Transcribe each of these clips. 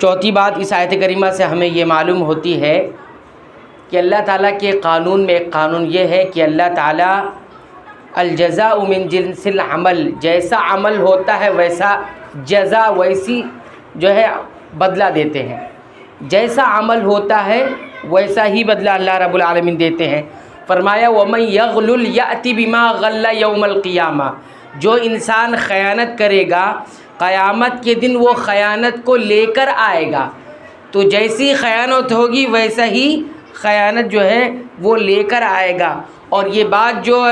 چوتھی بات اس آیت کریمہ سے ہمیں یہ معلوم ہوتی ہے کہ اللہ تعالیٰ کے قانون میں ایک قانون یہ ہے کہ اللہ تعالیٰ الجزاء من جنس العمل، جیسا عمل ہوتا ہے ویسا جزا، ویسی جو ہے بدلہ دیتے ہیں. جیسا عمل ہوتا ہے ویسا ہی بدلہ اللہ رب العالمین دیتے ہیں. فرمایا وَمَن يَغْلُلْ يَأْتِ بِمَا غَلَّ يَوْمَ الْقِيَامَةِ، جو انسان خیانت کرے گا قیامت کے دن وہ خیانت کو لے کر آئے گا. تو جیسی خیانت ہوگی ویسا ہی خیانت جو ہے وہ لے کر آئے گا. اور یہ بات جو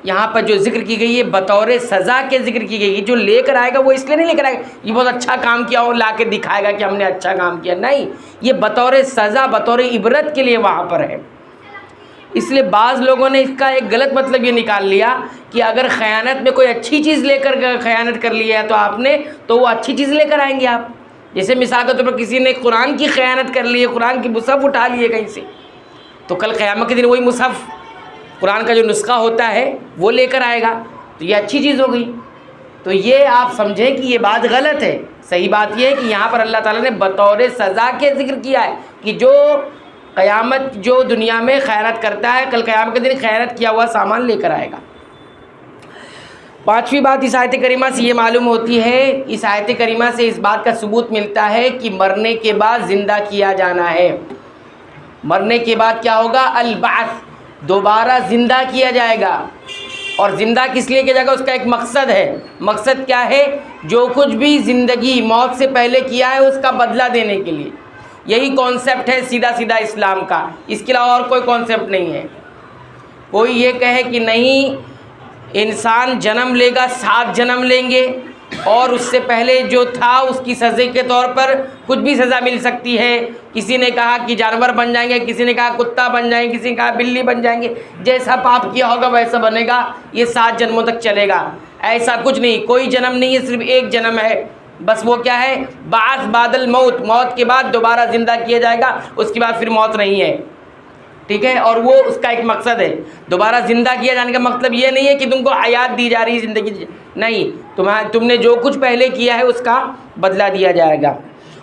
یہاں پر جو ذکر کی گئی ہے بطور سزا کے ذکر کی گئی ہے. جو لے کر آئے گا وہ اس لیے نہیں لے کر آئے گا یہ بہت اچھا کام کیا اور لا کے دکھائے گا کہ ہم نے اچھا کام کیا، نہیں، یہ بطور سزا بطور عبرت کے لیے وہاں پر ہے. اس لیے بعض لوگوں نے اس کا ایک غلط مطلب یہ نکال لیا کہ اگر خیانت میں کوئی اچھی چیز لے کر خیانت کر لی ہے تو آپ نے تو وہ اچھی چیز لے کر آئیں گے آپ. جیسے مثال کے طور پر کسی نے قرآن کی خیانت کر لی ہے، قرآن کی مصحف اٹھا لی ہے کہیں سے، تو کل قیامت کے دن وہی مصحف قرآن کا جو نسخہ ہوتا ہے وہ لے کر آئے گا، تو یہ اچھی چیز ہو گئی. تو یہ آپ سمجھیں کہ یہ بات غلط ہے. صحیح بات یہ ہے کہ یہاں پر اللہ تعالیٰ نے بطور سزا کے ذکر کیا ہے کہ جو قیامت جو دنیا میں خیانت کرتا ہے کل قیامت کے دن خیانت کیا ہوا سامان لے کر آئے گا. پانچویں بات اس آیت کریمہ سے یہ معلوم ہوتی ہے، اس آیت کریمہ سے اس بات کا ثبوت ملتا ہے کہ مرنے کے بعد زندہ کیا جانا ہے. مرنے کے بعد کیا ہوگا؟ البعث، دوبارہ زندہ کیا جائے گا. اور زندہ کس لیے کیا جائے گا؟ اس کا ایک مقصد ہے. مقصد کیا ہے؟ جو کچھ بھی زندگی موت سے پہلے کیا ہے اس کا بدلہ دینے کے لیے. یہی کانسیپٹ ہے سیدھا سیدھا اسلام کا، اس کے علاوہ اور کوئی کانسیپٹ نہیں ہے. کوئی یہ کہے کہ نہیں انسان جنم لے گا 7 جنم لیں گے اور اس سے پہلے جو تھا اس کی سزا کے طور پر کچھ بھی سزا مل سکتی ہے. کسی نے کہا کہ جانور بن جائیں گے، کسی نے کہا کتا بن جائیں گے، کسی نے کہا بلی بن جائیں گے، جیسا پاپ کیا ہوگا ویسا بنے گا، یہ 7 جنموں تک چلے گا. ایسا کچھ نہیں، کوئی جنم نہیں ہے، صرف ایک جنم ہے. بس وہ کیا ہے؟ بعث بعد الموت، موت کے بعد دوبارہ زندہ کیا جائے گا، اس کے بعد پھر موت نہیں ہے. ٹھیک ہے، اور وہ اس کا ایک مقصد ہے. دوبارہ زندہ کیا جانے کا مطلب یہ نہیں ہے کہ تم کو حیات دی جا رہی ہے زندگی، نہیں، تم نے جو کچھ پہلے کیا ہے اس کا بدلہ دیا جائے گا.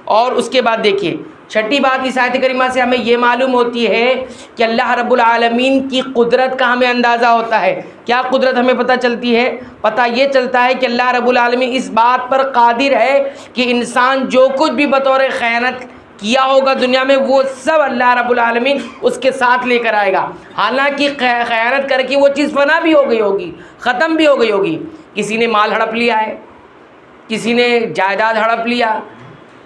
اور اس کے بعد دیکھیے چھٹی بات اس آیت کریمہ سے ہمیں یہ معلوم ہوتی ہے کہ اللہ رب العالمین کی قدرت کا ہمیں اندازہ ہوتا ہے. کیا قدرت ہمیں پتہ چلتی ہے؟ پتہ یہ چلتا ہے کہ اللہ رب العالمین اس بات پر قادر ہے کہ انسان جو کچھ بھی بطور خیانت کیا ہوگا دنیا میں وہ سب اللہ رب العالمین اس کے ساتھ لے کر آئے گا. حالانکہ خیانت کر کے وہ چیز فنا بھی ہو گئی ہوگی، ختم بھی ہو گئی ہوگی. کسی نے مال ہڑپ لیا ہے، کسی نے جائیداد ہڑپ لیا،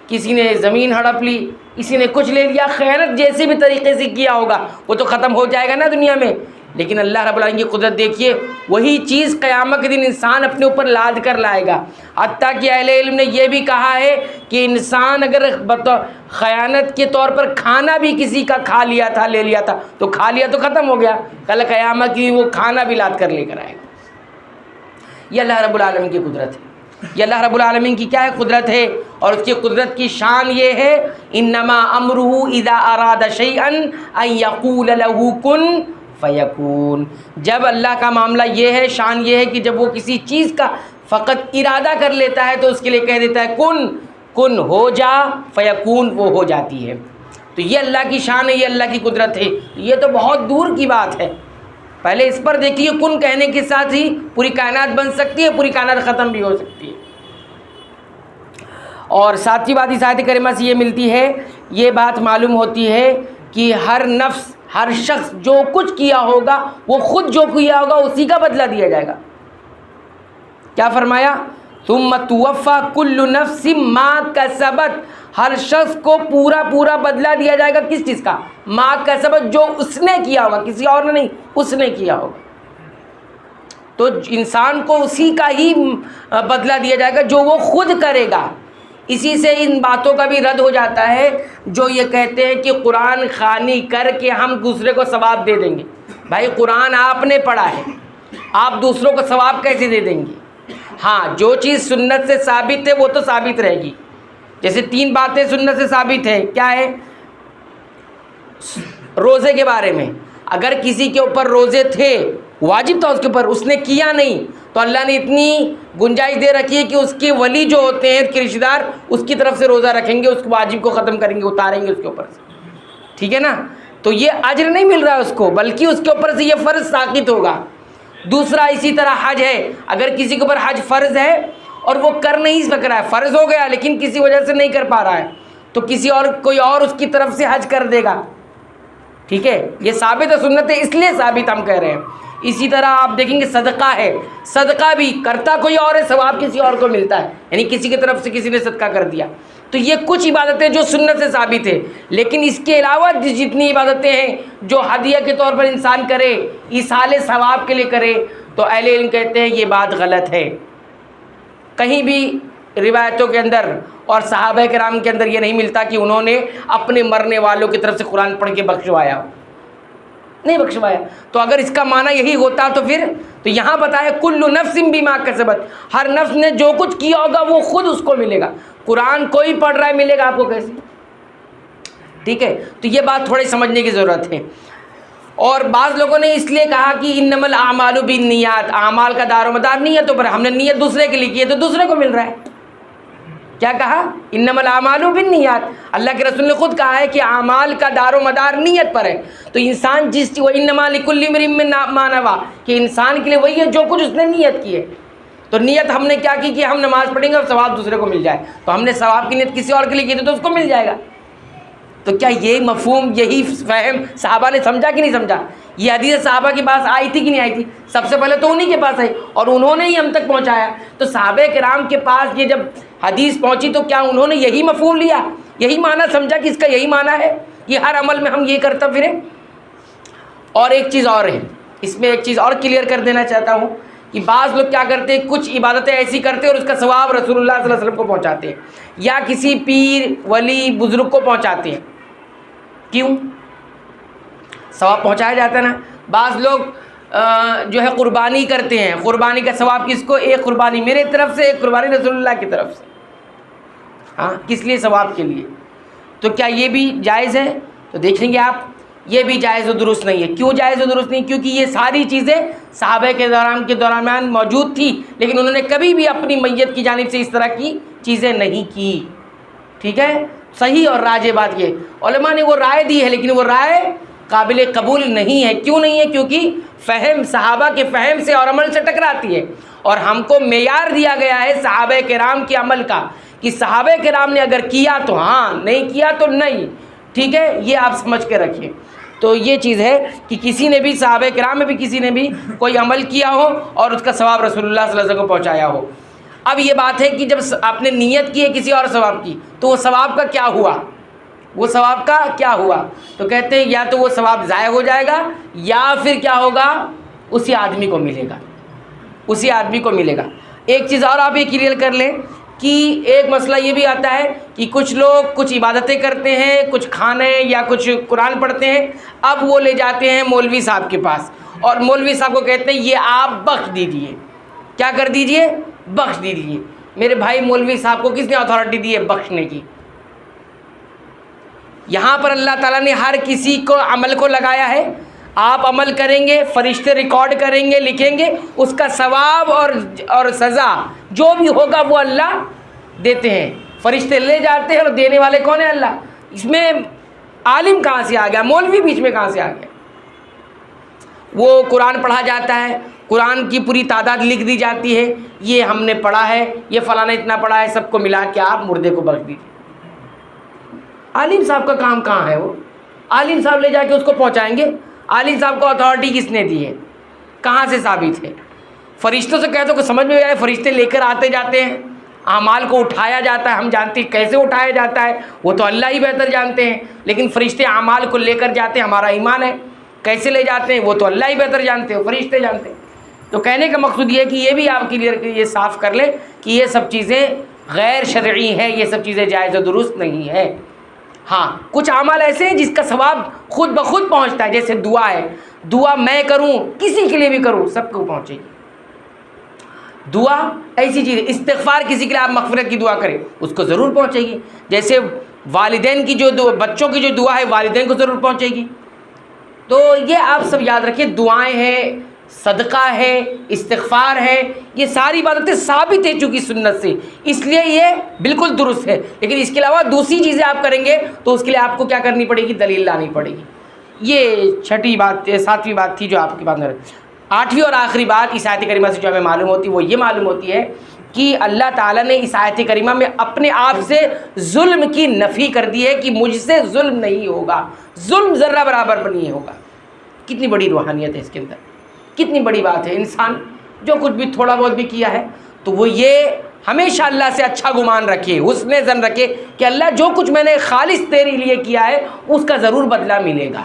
کسی نے زمین ہڑپ لی، کسی نے کچھ لے لیا. خیانت جیسے بھی طریقے سے کیا ہوگا وہ تو ختم ہو جائے گا نا دنیا میں. لیکن اللہ رب العالمین کی قدرت دیکھیے، وہی چیز قیامت کے دن انسان اپنے اوپر لاد کر لائے گا. حتیٰ کہ اہل علم نے یہ بھی کہا ہے کہ انسان اگر خیانت کے طور پر کھانا بھی کسی کا کھا لیا تھا، لے لیا تھا، تو کھا لیا تو ختم ہو گیا، کل قیامت کی وہ کھانا بھی لاد کر لے کر آئے گا. یہ اللہ رب العالمین کی قدرت ہے. یہ اللہ رب العالمین کی کیا ہے؟ قدرت ہے. اور اس کی قدرت کی شان یہ ہے انما امرہ اذا اراد شیئا ان یقول له کن فیکون. جب اللہ کا معاملہ یہ ہے، شان یہ ہے کہ جب وہ کسی چیز کا فقط ارادہ کر لیتا ہے تو اس کے لیے کہہ دیتا ہے کن، کن ہو جا، فیکون وہ ہو جاتی ہے. تو یہ اللہ کی شان ہے، یہ اللہ کی قدرت ہے. یہ تو بہت دور کی بات ہے. پہلے اس پر دیکھیے کن کہنے کے ساتھ ہی پوری کائنات بن سکتی ہے، پوری کائنات ختم بھی ہو سکتی ہے. اور ساتھی بات اس آیت کریمہ سے یہ ملتی ہے، یہ بات معلوم ہوتی ہے کہ ہر نفس، ہر شخص جو کچھ کیا ہوگا وہ خود جو کیا ہوگا اسی کا بدلہ دیا جائے گا. کیا فرمایا؟ ثم توفی کل نفس ما کسبت. ہر شخص کو پورا بدلہ دیا جائے گا. کس چیز کا؟ ما کسبت، جو اس نے کیا ہوگا، کسی اور نے نہیں، اس نے کیا ہوگا. تو انسان کو اسی کا ہی بدلہ دیا جائے گا جو وہ خود کرے گا. اسی سے ان باتوں کا بھی رد ہو جاتا ہے جو یہ کہتے ہیں کہ قرآن خوانی کر کے ہم دوسرے کو ثواب دے دیں گے. بھائی قرآن آپ نے پڑھا ہے، آپ دوسروں کو ثواب کیسے دے دیں گے؟ ہاں، جو چیز سنت سے ثابت ہے وہ تو ثابت رہے گی. جیسے 3 باتیں سنت سے ثابت ہے. کیا ہے؟ روزے کے بارے میں اگر کسی کے اوپر روزے تھے واجب تھا اس کے اوپر، اس نے کیا نہیں، تو اللہ نے اتنی گنجائش دے رکھی ہے کہ اس کے ولی جو ہوتے ہیں کہ رشتہ دار، اس کی طرف سے روزہ رکھیں گے، اس واجب کو ختم کریں گے، اتاریں گے اس کے اوپر سے، ٹھیک ہے نا. تو یہ اجر نہیں مل رہا ہے اس کو، بلکہ اس کے اوپر سے یہ فرض ساقط ہوگا. دوسرا اسی طرح حج ہے، اگر کسی کے اوپر حج فرض ہے اور وہ کر نہیں سک رہا ہے، فرض ہو گیا لیکن کسی وجہ سے نہیں کر پا رہا ہے، تو کوئی اور اس کی طرف سے حج کر دے گا، ٹھیک ہے. یہ ثابت ہے، سنت ہے، اس لیے ثابت ہم کہہ رہے ہیں. اسی طرح آپ دیکھیں گے صدقہ ہے، صدقہ بھی کرتا کوئی اور ہے، ثواب کسی اور کو ملتا ہے، یعنی کسی کی طرف سے کسی نے صدقہ کر دیا. تو یہ کچھ عبادتیں جو سنت سے ثابت ہے، لیکن اس کے علاوہ جتنی عبادتیں ہیں جو ہدیہ کے طور پر انسان کرے، ایصال ثواب کے لیے کرے، تو اہل علم کہتے ہیں یہ بات غلط ہے. کہیں بھی روایتوں کے اندر اور صحابہ کرام کے اندر یہ نہیں ملتا کہ انہوں نے اپنے مرنے والوں کی طرف سے قرآن پڑھ کے بخشوایا، نہیں بخشوایا. تو اگر اس کا معنی یہی ہوتا تو پھر تو یہاں بتایا کل نفس بما کسبت، ہر نفس نے جو کچھ کیا ہوگا وہ خود اس کو ملے گا. قرآن کوئی پڑھ رہا ہے ملے گا آپ کو کیسے؟ ٹھیک ہے. تو یہ بات تھوڑی سمجھنے کی ضرورت ہے. اور بعض لوگوں نے اس لیے کہا کہ انما الاعمال بالنیات، اعمال کا دار و مدار نیتوں پر، ہم نے نیت دوسرے کے لیے کی ہے تو دوسرے کو مل رہا ہے. کیا کہا؟ انما الاعمال بالنیات، اللہ کے رسول نے خود کہا ہے کہ اعمال کا دار و مدار نیت پر ہے. تو انسان وانما لکل امرئ ما نوى، کہ انسان کے لیے وہی ہے جو کچھ اس نے نیت کی ہے. تو نیت ہم نے کیا کی کہ ہم نماز پڑھیں گے اور ثواب دوسرے کو مل جائے، تو ہم نے ثواب کی نیت کسی اور کے لیے کی تو اس کو مل جائے گا. تو کیا یہ مفہوم، یہی فہم صحابہ نے سمجھا کہ نہیں سمجھا؟ یہ حدیث صحابہ کے پاس آئی تھی کہ نہیں آئی تھی؟ سب سے پہلے تو انہی کے پاس آئی اور انہوں نے ہی ہم تک پہنچایا. تو صحابہ کرام کے پاس یہ جب حدیث پہنچی تو کیا انہوں نے یہی مفہوم لیا، یہی معنی سمجھا کہ اس کا یہی معنی ہے کہ ہر عمل میں ہم یہ کرتا پھریں؟ اور ایک چیز اور ہے، اس میں ایک چیز اور کلیئر کر دینا چاہتا ہوں کہ بعض لوگ کیا کرتے ہیں، کچھ عبادتیں ایسی کرتے ہیں اور اس کا ثواب رسول اللہ صلی اللہ علیہ وسلم کو پہنچاتے ہیں یا کسی پیر ولی بزرگ کو پہنچاتے ہیں. کیوں؟ ثواب پہنچایا جاتا ہے نا. بعض لوگ جو ہے قربانی کرتے ہیں، قربانی کا ثواب کس کو؟ ایک قربانی میرے طرف سے، ایک قربانی رسول اللہ کی طرف سے. ہاں، کس لیے؟ ثواب کے لیے. تو کیا یہ بھی جائز ہے؟ تو دیکھیں گے آپ، یہ بھی جائز و درست نہیں ہے. کیوں جائز و درست نہیں؟ کیونکہ یہ ساری چیزیں صحابہ کے دوران موجود تھی، لیکن انہوں نے کبھی بھی اپنی میت کی جانب سے اس طرح کی چیزیں نہیں کی. ٹھیک ہے. صحیح اور راجح بات یہ، علماء نے وہ رائے دی ہے لیکن وہ رائے قابل قبول نہیں ہے. کیوں نہیں ہے؟ کیونکہ فہم صحابہ کے فہم سے اور عمل سے ٹکراتی ہے. اور ہم کو معیار دیا گیا ہے صحابہ کرام کے عمل کا کہ صحابہ کرام نے اگر کیا تو ہاں، نہیں کیا تو نہیں. ٹھیک ہے، یہ آپ سمجھ کے رکھیں. تو یہ چیز ہے کہ کسی نے بھی صحابہ کرام میں بھی کسی نے بھی کوئی عمل کیا ہو اور اس کا ثواب رسول اللہ صلی اللہ علیہ وسلم کو پہنچایا ہو. اب یہ بات ہے کہ جب آپ نے نیت کی ہے کسی اور ثواب کی، تو وہ ثواب کا کیا ہوا؟ وہ ثواب کا کیا ہوا؟ تو کہتے ہیں یا تو وہ ثواب ضائع ہو جائے گا یا پھر کیا ہوگا؟ اسی آدمی کو ملے گا، اسی آدمی کو ملے گا. ایک چیز اور آپ یہ کلیئر کر لیں کہ ایک مسئلہ یہ بھی آتا ہے کہ کچھ لوگ کچھ عبادتیں کرتے ہیں، کچھ کھانے یا کچھ قرآن پڑھتے ہیں، اب وہ لے جاتے ہیں مولوی صاحب کے پاس اور مولوی صاحب کو کہتے ہیں یہ آپ بخش دیجیے. کیا کر دیجیے؟ بخش دیجیے. میرے بھائی، مولوی صاحب کو کس نے اتھارٹی دی ہے بخشنے کی؟ یہاں پر اللہ تعالیٰ نے ہر کسی کو عمل کو لگایا ہے. آپ عمل کریں گے، فرشتے ریکارڈ کریں گے، لکھیں گے، اس کا ثواب اور سزا جو بھی ہوگا وہ اللہ دیتے ہیں. فرشتے لے جاتے ہیں اور دینے والے کون ہیں؟ اللہ. اس میں عالم کہاں سے آ گیا؟ مولوی بیچ میں کہاں سے آ گیا؟ وہ قرآن پڑھا جاتا ہے، قرآن کی پوری تعداد لکھ دی جاتی ہے، یہ ہم نے پڑھا ہے، یہ فلاں نے اتنا پڑھا ہے، سب کو ملا کے آپ مردے کو بخش دیجیے. عالم صاحب کا کام کہاں ہے؟ وہ عالم صاحب لے جا کے اس کو پہنچائیں گے. عالم صاحب کو اتھارٹی کس نے دی ہے؟ کہاں سے ثابت ہے؟ فرشتوں سے کہتے کہ سمجھ میں آئے، فرشتے لے کر آتے جاتے ہیں، اعمال کو اٹھایا جاتا ہے. ہم جانتے ہیں کیسے اٹھایا جاتا ہے، وہ تو اللہ ہی بہتر جانتے ہیں، لیکن فرشتے اعمال کو لے کر جاتے ہیں. ہمارا ایمان ہے کیسے لے جاتے ہیں وہ تو اللہ ہی بہتر جانتے ہیں، فرشتے جانتے ہیں. تو کہنے کا مقصود یہ ہے کہ یہ بھی آپ کلیئر یہ صاف کر لیں کہ یہ سب چیزیں غیر شرعی ہیں، یہ سب چیزیں جائز و درست نہیں ہے. ہاں، کچھ اعمال ایسے ہیں جس کا ثواب خود بخود پہنچتا ہے، جیسے دعا ہے. دعا میں کروں، کسی کے لیے بھی کروں، سب کو پہنچے گی. دعا ایسی چیز ہے، استغفار کسی کے لیے آپ مغفرت کی دعا کریں اس کو ضرور پہنچے گی. جیسے والدین کی جو بچوں کی جو دعا ہے والدین کو ضرور پہنچے گی. تو یہ آپ سب یاد رکھیں، دعائیں ہیں صدقہ ہے، استغفار ہے، یہ ساری عبادتیں ثابت ہے چونکہ سنت سے، اس لیے یہ بالکل درست ہے۔ لیکن اس کے علاوہ دوسری چیزیں آپ کریں گے تو اس کے لیے آپ کو کیا کرنی پڑے گی؟ دلیل لانی پڑے گی۔ یہ چھٹی بات، ساتویں بات تھی جو آپ کی بات میں۔ آٹھویں اور آخری بات اس آیت کریمہ سے جو ہمیں معلوم ہوتی ہے وہ یہ معلوم ہوتی ہے کہ اللہ تعالیٰ نے اس آیت کریمہ میں اپنے آپ سے ظلم کی نفی کر دی ہے کہ مجھ سے ظلم نہیں ہوگا، ظلم ذرہ برابر نہیں ہوگا۔ کتنی بڑی روحانیت ہے اس کے اندر، کتنی بڑی بات ہے۔ انسان جو کچھ بھی تھوڑا بہت بھی کیا ہے تو وہ یہ ہمیشہ اللہ سے اچھا گمان رکھے، حسن ظن رکھے کہ اللہ جو کچھ میں نے خالص تیرے لیے کیا ہے اس کا ضرور بدلہ ملے گا۔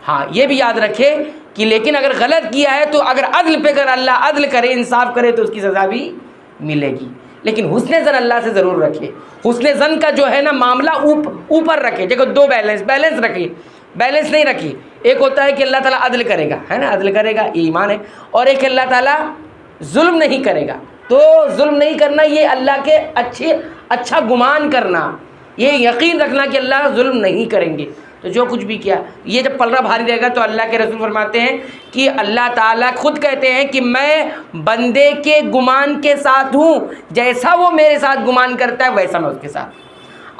ہاں یہ بھی یاد رکھے کہ لیکن اگر غلط کیا ہے تو اگر عدل پہ اگر اللہ عدل کرے، انصاف کرے تو اس کی سزا بھی ملے گی، لیکن حسن ظن اللہ سے ضرور رکھے۔ حسن ظن کا جو ہے نا معاملہ اوپر رکھے، دیکھو دو بیلنس رکھے، بیلنس نہیں رکھی۔ ایک ہوتا ہے کہ اللہ تعالیٰ عدل کرے گا، ہے نا، عدل کرے گا، یہ ایمان ہے، اور ایک اللہ تعالیٰ ظلم نہیں کرے گا۔ تو ظلم نہیں کرنا یہ اللہ کے اچھا گمان کرنا، یہ یقین رکھنا کہ اللہ ظلم نہیں کریں گے۔ تو جو کچھ بھی کیا، یہ جب پلڑا بھاری رہے گا تو اللہ کے رسول فرماتے ہیں کہ اللہ تعالیٰ خود کہتے ہیں کہ میں بندے کے گمان کے ساتھ ہوں، جیسا وہ میرے ساتھ گمان کرتا ہے ویسا میں اس کے ساتھ۔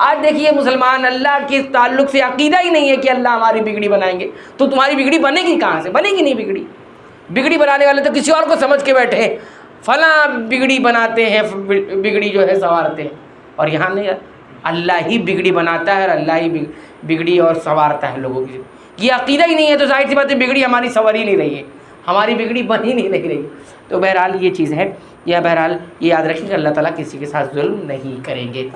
آج دیکھیے مسلمان اللہ کے تعلق سے عقیدہ ہی نہیں ہے کہ اللہ ہماری بگڑی بنائیں گے، تو تمہاری بگڑی بنے گی کہاں سے؟ بنے گی نہیں بگڑی۔ بگڑی بنانے والے تو کسی اور کو سمجھ کے بیٹھے ہیں، فلاں بگڑی بناتے ہیں، بگڑی جو ہے سنوارتے ہیں، اور یہاں نہیں، اللہ ہی بگڑی بناتا ہے اور اللہ ہی بگڑی اور سنوارتا ہے لوگوں کی۔ یہ عقیدہ ہی نہیں ہے تو ظاہر سی بات ہے بگڑی ہماری سنور ہی نہیں رہی ہے، ہماری بگڑی بن ہی نہیں رہی۔ تو بہرحال یہ چیز ہے، یا بہرحال یہ یاد رکھیں کہ اللہ تعالیٰ کسی کے ساتھ ظلم نہیں کریں گے۔